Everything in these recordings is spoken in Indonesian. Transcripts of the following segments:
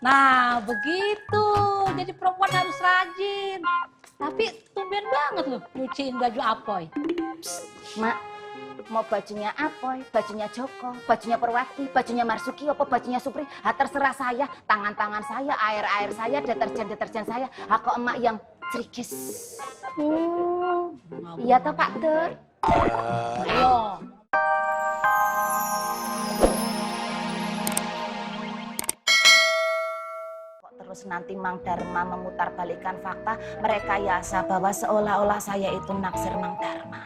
Nah, begitu. Jadi perempuan harus rajin. Tapi tumben banget loh nyuciin baju Apoy. Mak, mau bajunya Apoy, bajunya Joko, bajunya Perwati, bajunya Marsuki, apa bajunya Supri? Terserah saya, tangan-tangan saya, air-air saya, deterjen-deterjen saya. Aku emak yang cerikis. Iya toh Pak Tur? Ayo. Terus nanti Mang Dharma memutarbalikkan fakta, merekayasa bahwa seolah-olah saya itu naksir Mang Dharma.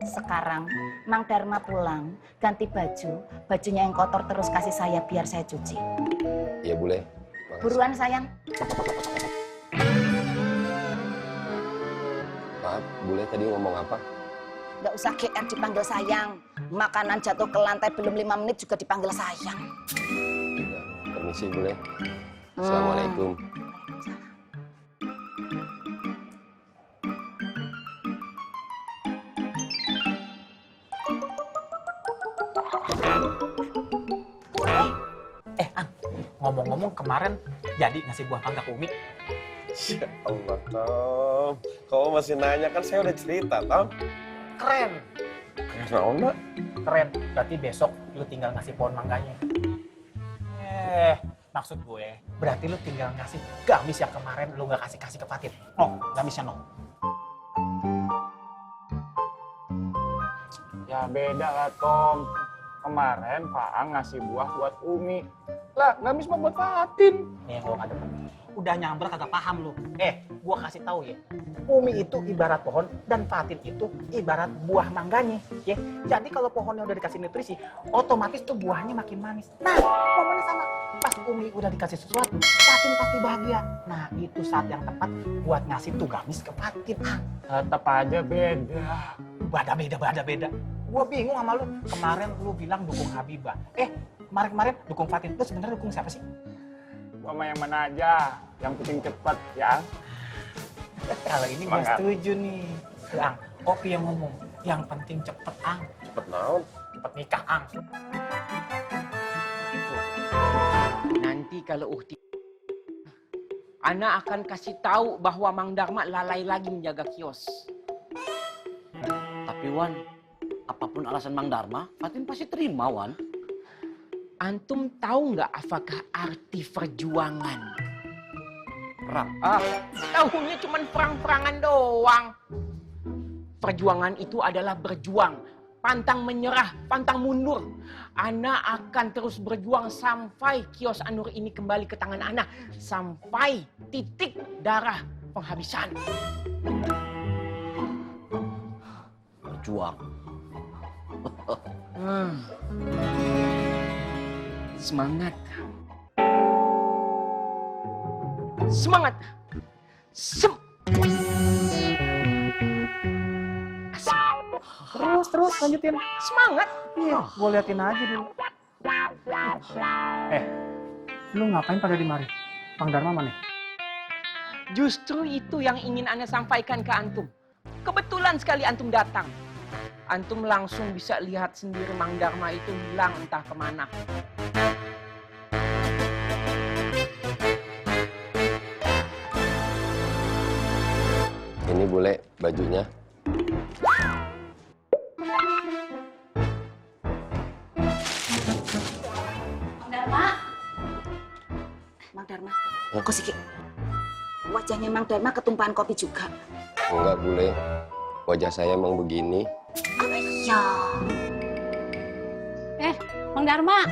Sekarang Mang Dharma pulang, ganti baju, bajunya yang kotor terus kasih saya biar saya cuci. Iya boleh. Buruan sayang. Maaf, boleh tadi ngomong apa? Nggak usah GR dipanggil sayang. Makanan jatuh ke lantai belum 5 menit juga dipanggil sayang. Ya, permisi boleh. Assalamualaikum. Ngomong-ngomong kemarin jadi ngasih buah mangga ke Umi. Ya Allah, Tom. Kamu masih nanya, kan saya udah cerita, Tom. Keren. Kenapa? Keren. Berarti besok lu tinggal ngasih pohon mangganya. Maksud gue, berarti lu tinggal ngasih gamis yang kemarin lu gak kasih ke Fatin. No, gamisnya no. Ya beda lah Tom. Kemarin Faang ngasih buah buat Umi. Lah, gamis mah buat Fatin. Nih, gua gak demen. Udah nyamber kagak paham lu. Gua kasih tahu ya. Umi itu ibarat pohon dan Fatin itu ibarat buah mangganya, ya. Jadi kalau pohonnya udah dikasih nutrisi, otomatis tuh buahnya makin manis. Nah, momennya sama. Pas Umi udah dikasih sesuatu, Fatin pasti bahagia. Nah, itu saat yang tepat buat ngasih tuh gamis ke Fatin. Tetap aja beda. Beda. Gua bingung sama lu. Kemarin lu bilang dukung Habibah. Kemarin dukung Fatin. Lu sebenarnya dukung siapa sih? Gua mah yang mana aja. Yang penting cepet ya. Kalau ini gua setuju nih. Ang, Opi yang ngomong. Yang penting cepet, Ang. Cepet naon? Cepet nikah, Ang. Nanti kalau Uhti, Ana akan kasih tahu bahwa Mang Dharma lalai lagi menjaga kios. Tapi Wan, apapun alasan Mang Dharma, Fatin pasti terima Wan. Antum tahu nggak apakah arti perjuangan? Perang. Tahunya cuma perang-perangan doang. Perjuangan itu adalah berjuang, pantang menyerah, pantang mundur. Ana akan terus berjuang sampai kios Anur ini kembali ke tangan Ana, sampai titik darah penghabisan. Berjuang. Semangat. Semangat. Terus lanjutin. Semangat. Iya, gua liatin aja dulu. Lu ngapain pada di mari? Mang Dharma mana? Justru itu yang ingin Ana sampaikan ke antum. Kebetulan sekali antum datang. Antum langsung bisa lihat sendiri Mang Dharma itu hilang entah kemana. Ini boleh bajunya. Mang Dharma, kok sih wajahnya Mang Dharma ketumpahan kopi juga? Enggak boleh. Wajah saya emang begini. Ya. Mang Dharma.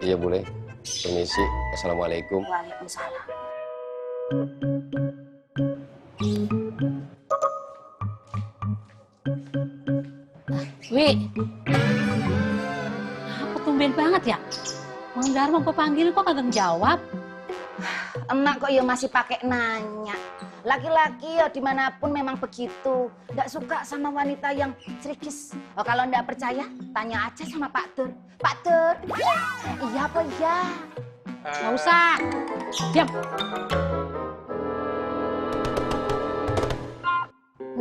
Iya boleh. Permisi. Assalamualaikum. Waalaikumsalam. Wi. Apa tumben banget ya? Mang Dharma gue panggil kok kagak jawab. Emak kok ya masih pakai nanya. Laki-laki ya dimanapun memang begitu. Nggak suka sama wanita yang cerikis. Oh, kalau nggak percaya, tanya aja sama Pak Tur. Pak Tur, iya apa iya? Nggak usah. Diam.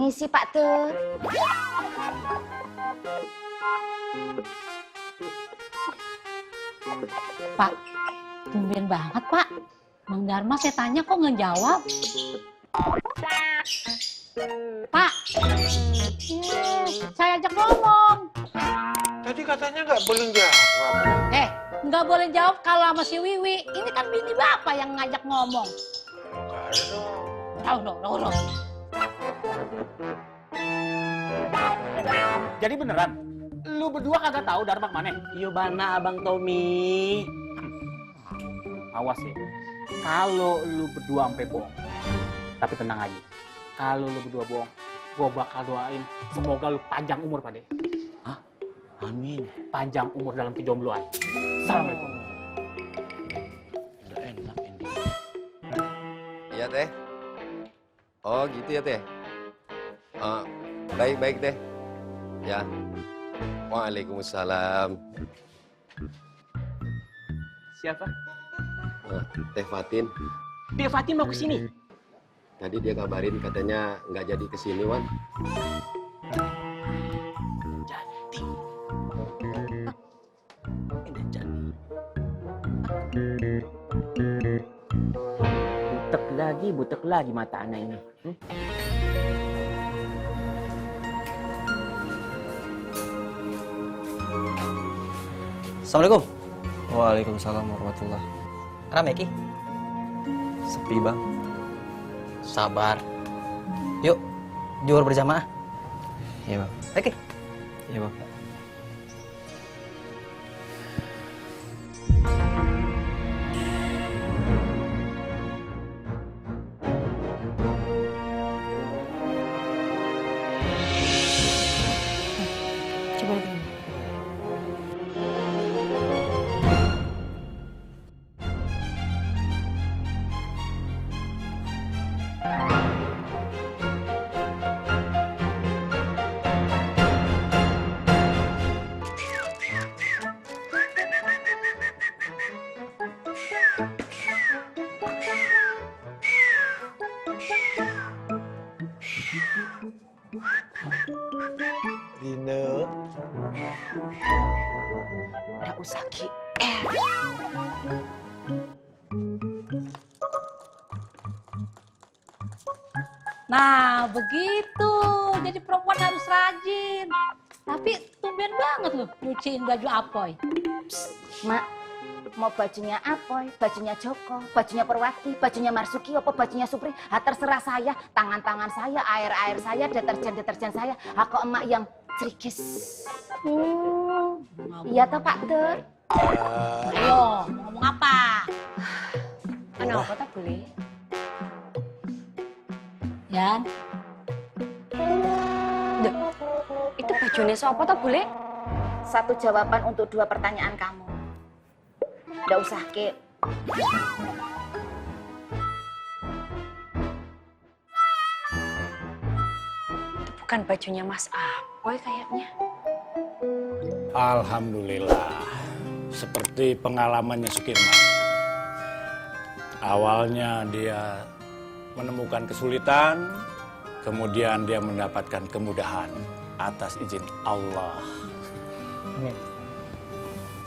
Permisi Pak Tur. Pak, tumben banget Pak. Mang Darma saya tanya kok nggak jawab. Pak, saya ajak ngomong. Tadi katanya nggak boleh jawab. Nggak boleh jawab kalau sama si Wiwi. Ini kan bini bapak yang ngajak ngomong. Nggak ada dong. Tahu dong. Jadi beneran, lu berdua kagak tahu Darma kemana? Iyo bana Abang Tommy. Awas ya, kalau lu berdua sampai bohong. Tapi tenang aja, kalau lu berdua bohong, gua bakal doain semoga lu panjang umur Pak De. Amin. Panjang umur dalam kejombloan. Assalamualaikum. Udah enak ini. Iya teh. Oh gitu ya teh. Baik teh. Ya. Waalaikumsalam. Siapa? Teh Fatin. Dia Fatin mau kesini. Tadi dia kabarin katanya nggak jadi kesini Wan. Ini jadi. Butek lagi mata anak ini. Assalamualaikum. Waalaikumsalam warahmatullahi. Rame Ki? Sepi bang. Sabar. Yuk, juhur berjamaah. Iya bang. Oke. Iya bang. Coba lagi. Dina. Nggak usah Ki. Nah, begitu. Jadi perempuan harus rajin. Tapi tumben banget loh nyuciin baju Apoy. Mak, mau bajunya Apoy, bajunya Joko, bajunya Perwati, bajunya Marsuki, apa bajunya Supri, terserah saya. Tangan-tangan saya, air-air saya, deterjen-deterjen saya. Aku emak yang cerikis. Iya toh Pak Tur? Ayo, mau ngomong apa? Kenapa tak boleh? Yan, Itu bajunya siapa tak boleh? Satu jawaban untuk dua pertanyaan kamu. Nggak usah Ki. Itu bukan bajunya Mas Apoy kayaknya. Alhamdulillah, seperti pengalamannya Sukirman. Awalnya dia menemukan kesulitan, kemudian dia mendapatkan kemudahan atas izin Allah.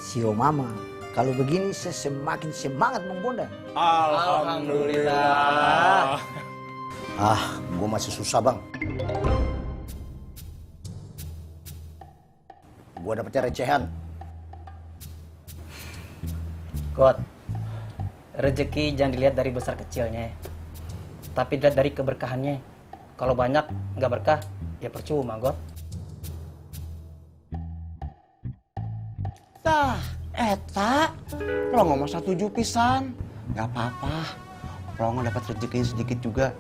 Sio mama, kalau begini saya semakin semangat membonda. Alhamdulillah. Gue masih susah bang. Gue dapetnya recehan. God, rezeki jangan dilihat dari besar kecilnya, tapi dilihat dari keberkahannya. Kalau banyak nggak berkah, ya percuma, God. Tah, eta. Kalau ngomong 1 pisan, nggak apa-apa. Kalau nggak dapat rezeki sedikit juga,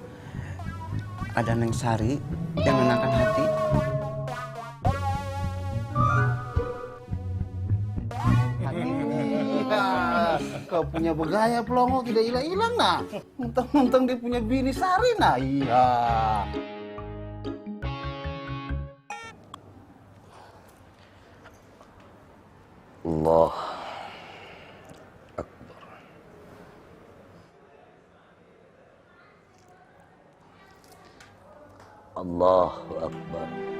ada Neng Sari yang menenangkan hati. Kau punya begaya pelongo tidak hilang-hilang nah. Mentang-mentang dia punya bini Sari nah. Iya. Allah Akbar. Allahu Akbar.